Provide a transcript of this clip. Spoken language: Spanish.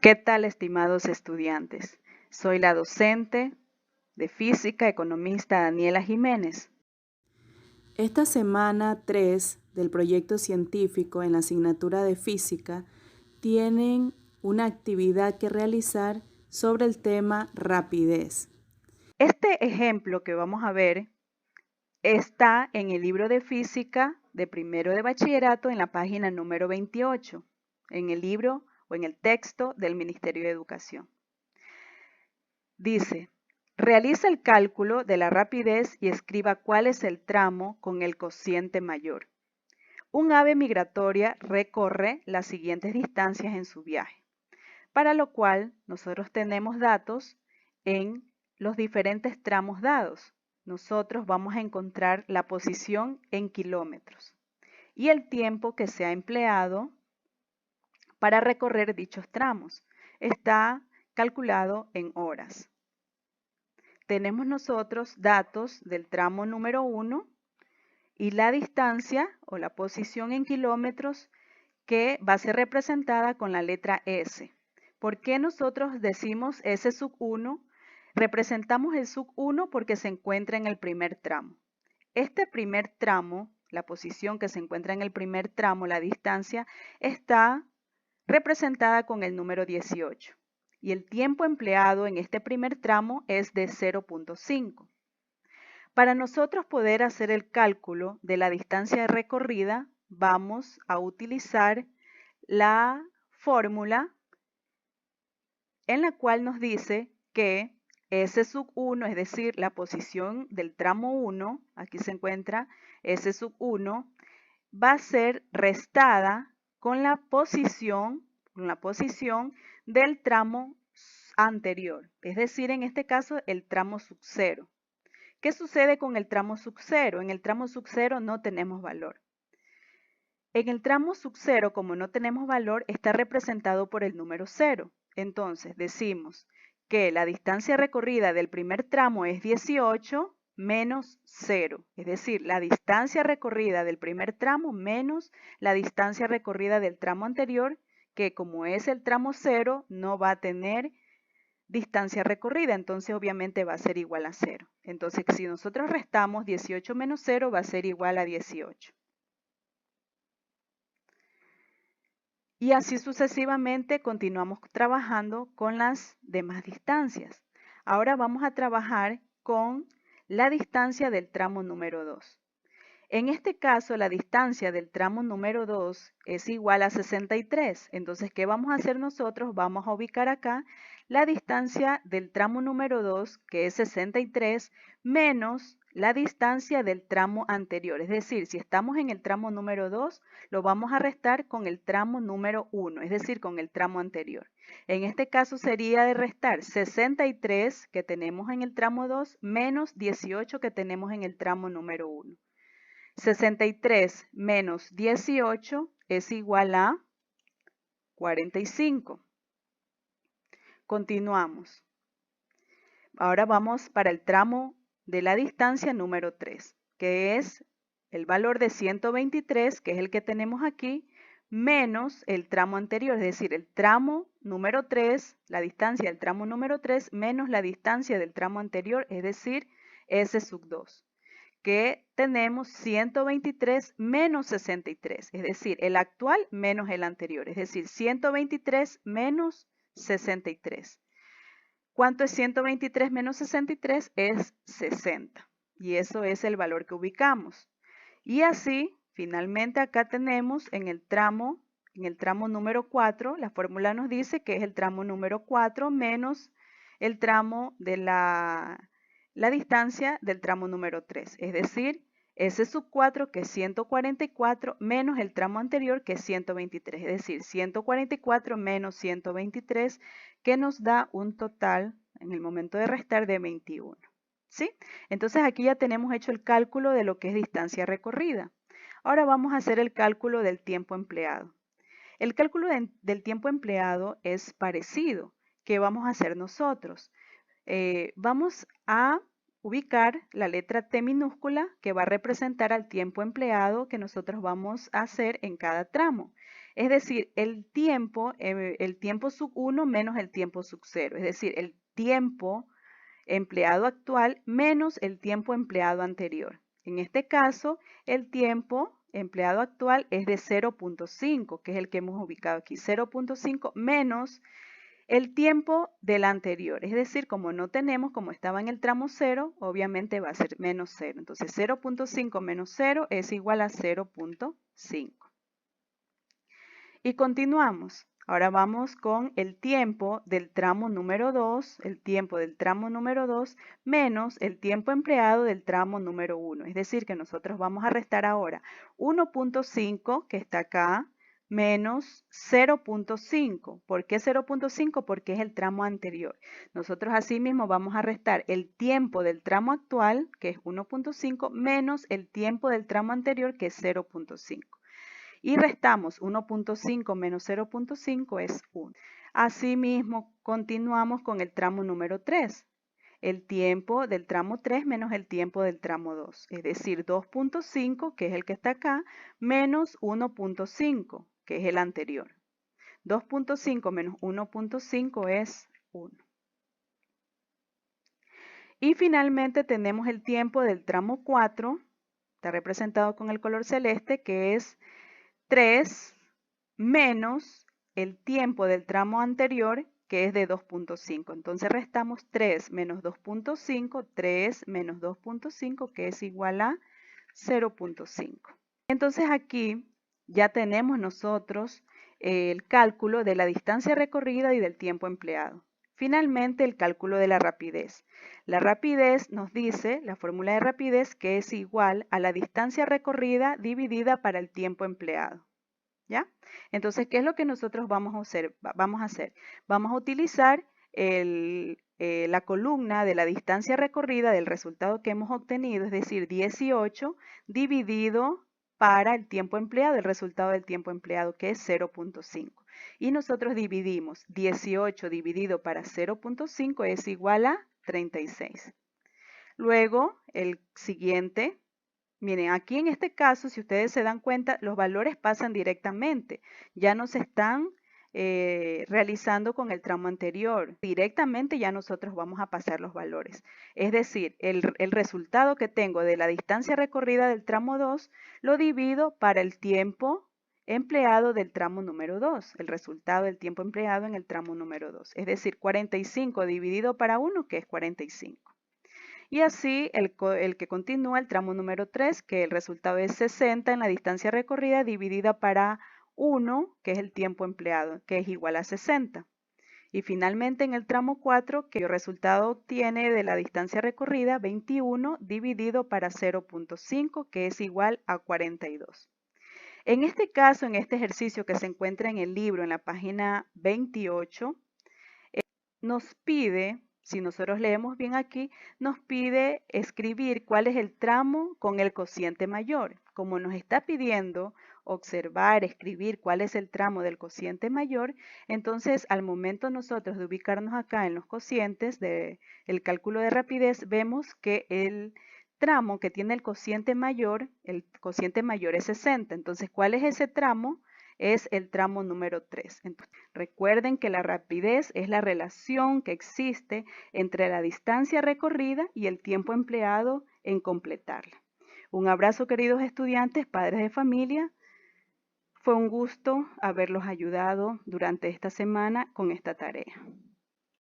¿Qué tal, estimados estudiantes? Soy la docente de física, economista Daniela Jiménez. Esta semana 3 del proyecto científico en la asignatura de física tienen una actividad que realizar sobre el tema rapidez. Este ejemplo que vamos a ver está en el libro de física de primero de bachillerato en la página número 28, en el libro o en el texto del Ministerio de Educación. Dice, realiza el cálculo de la rapidez y escriba cuál es el tramo con el cociente mayor. Un ave migratoria recorre las siguientes distancias en su viaje, para lo cual nosotros tenemos datos en los diferentes tramos dados. Nosotros vamos a encontrar la posición en kilómetros y el tiempo que se ha empleado para recorrer dichos tramos. Está calculado en horas. Tenemos nosotros datos del tramo número 1 y la distancia o la posición en kilómetros que va a ser representada con la letra S. ¿Por qué nosotros decimos S sub 1? Representamos el sub 1 porque se encuentra en el primer tramo. Este primer tramo, la posición que se encuentra en el primer tramo, la distancia, está representada con el número 18. Y el tiempo empleado en este primer tramo es de 0.5. Para nosotros poder hacer el cálculo de la distancia recorrida, vamos a utilizar la fórmula en la cual nos dice que S sub 1, es decir, la posición del tramo 1, aquí se encuentra S sub 1, va a ser restada con la posición del tramo anterior, es decir, en este caso el tramo sub 0. ¿Qué sucede con el tramo sub 0? En el tramo sub 0 no tenemos valor. En el tramo sub 0, como no tenemos valor, está representado por el número 0. Entonces, decimos que la distancia recorrida del primer tramo es 18 menos 0. Es decir, la distancia recorrida del primer tramo menos la distancia recorrida del tramo anterior, que como es el tramo 0, no va a tener distancia recorrida, entonces obviamente va a ser igual a 0. Entonces, si nosotros restamos 18 menos 0, va a ser igual a 18. Y así sucesivamente continuamos trabajando con las demás distancias. Ahora vamos a trabajar con la distancia del tramo número 2. En este caso, la distancia del tramo número 2 es igual a 63. Entonces, ¿qué vamos a hacer nosotros? Vamos a ubicar acá la distancia del tramo número 2, que es 63, menos la distancia del tramo anterior. Es decir, si estamos en el tramo número 2, lo vamos a restar con el tramo número 1, es decir, con el tramo anterior. En este caso sería de restar 63 que tenemos en el tramo 2 menos 18 que tenemos en el tramo número 1. 63 menos 18 es igual a 45. Continuamos. Ahora vamos para el tramo de la distancia número 3, que es el valor de 123, que es el que tenemos aquí, menos el tramo anterior, es decir, el tramo número 3, la distancia del tramo número 3, menos la distancia del tramo anterior, es decir, S sub 2. Que tenemos 123 menos 63, es decir, el actual menos el anterior, es decir, 123 menos 63. ¿Cuánto es 123 menos 63? Es 60. Y eso es el valor que ubicamos. Y así, finalmente acá tenemos en el tramo número 4, la fórmula nos dice que es el tramo número 4 menos el tramo de la distancia del tramo número 3, es decir, S sub 4 que es 144 menos el tramo anterior que es 123, es decir, 144 menos 123 que nos da un total en el momento de restar de 21. ¿Sí? Entonces aquí ya tenemos hecho el cálculo de lo que es distancia recorrida. Ahora vamos a hacer el cálculo del tiempo empleado. El cálculo del tiempo empleado es parecido. ¿Qué vamos a hacer nosotros? Vamos a ubicar la letra T minúscula que va a representar al tiempo empleado que nosotros vamos a hacer en cada tramo. Es decir, el tiempo sub 1 menos el tiempo sub 0. Es decir, el tiempo empleado actual menos el tiempo empleado anterior. En este caso, el tiempo empleado actual es de 0.5, que es el que hemos ubicado aquí. 0.5 menos el tiempo del anterior. Es decir, como no tenemos, como estaba en el tramo 0, obviamente va a ser menos 0. Entonces, 0.5 menos 0 es igual a 0.5. Y continuamos. Ahora vamos con el tiempo del tramo número 2, el tiempo del tramo número 2 menos el tiempo empleado del tramo número 1. Es decir, que nosotros vamos a restar ahora 1.5, que está acá, menos 0.5. ¿Por qué 0.5? Porque es el tramo anterior. Nosotros asimismo vamos a restar el tiempo del tramo actual, que es 1.5, menos el tiempo del tramo anterior, que es 0.5. Y restamos 1.5 menos 0.5 es 1. Asimismo, continuamos con el tramo número 3. El tiempo del tramo 3 menos el tiempo del tramo 2. Es decir, 2.5, que es el que está acá, menos 1.5, que es el anterior. 2.5 menos 1.5 es 1. Y finalmente tenemos el tiempo del tramo 4, está representado con el color celeste, que es 3 menos el tiempo del tramo anterior, que es de 2.5. Entonces restamos 3 menos 2.5, 3 menos 2.5, que es igual a 0.5. Entonces aquí ya tenemos nosotros el cálculo de la distancia recorrida y del tiempo empleado. Finalmente, el cálculo de la rapidez. La rapidez nos dice, la fórmula de rapidez, que es igual a la distancia recorrida dividida para el tiempo empleado. ¿Ya? Entonces, ¿qué es lo que nosotros vamos a hacer? Vamos a utilizar la columna de la distancia recorrida del resultado que hemos obtenido, es decir, 18 dividido para el tiempo empleado, el resultado del tiempo empleado, que es 0.5. Y nosotros dividimos 18 dividido para 0.5 es igual a 36. Luego, el siguiente. Miren, aquí en este caso, si ustedes se dan cuenta, los valores pasan directamente. Ya no se están realizando con el tramo anterior. Directamente ya nosotros vamos a pasar los valores. Es decir, el resultado que tengo de la distancia recorrida del tramo 2 lo divido para el tiempo empleado del tramo número 2. El resultado del tiempo empleado en el tramo número 2. Es decir, 45 dividido para 1, que es 45. Y así el que continúa el tramo número 3, que el resultado es 60 en la distancia recorrida dividida para 1, que es el tiempo empleado, que es igual a 60. Y finalmente en el tramo 4, que el resultado obtiene de la distancia recorrida 21 dividido para 0.5, que es igual a 42. En este caso, en este ejercicio que se encuentra en el libro, en la página 28, nos pide, si nosotros leemos bien aquí, nos pide escribir cuál es el tramo con el cociente mayor. Como nos está pidiendo observar, escribir cuál es el tramo del cociente mayor, entonces al momento nosotros de ubicarnos acá en los cocientes del cálculo de rapidez, vemos que el tramo que tiene el cociente mayor es 60. Entonces, ¿cuál es ese tramo? Es el tramo número 3. Entonces, recuerden que la rapidez es la relación que existe entre la distancia recorrida y el tiempo empleado en completarla. Un abrazo, queridos estudiantes, padres de familia. Fue un gusto haberlos ayudado durante esta semana con esta tarea.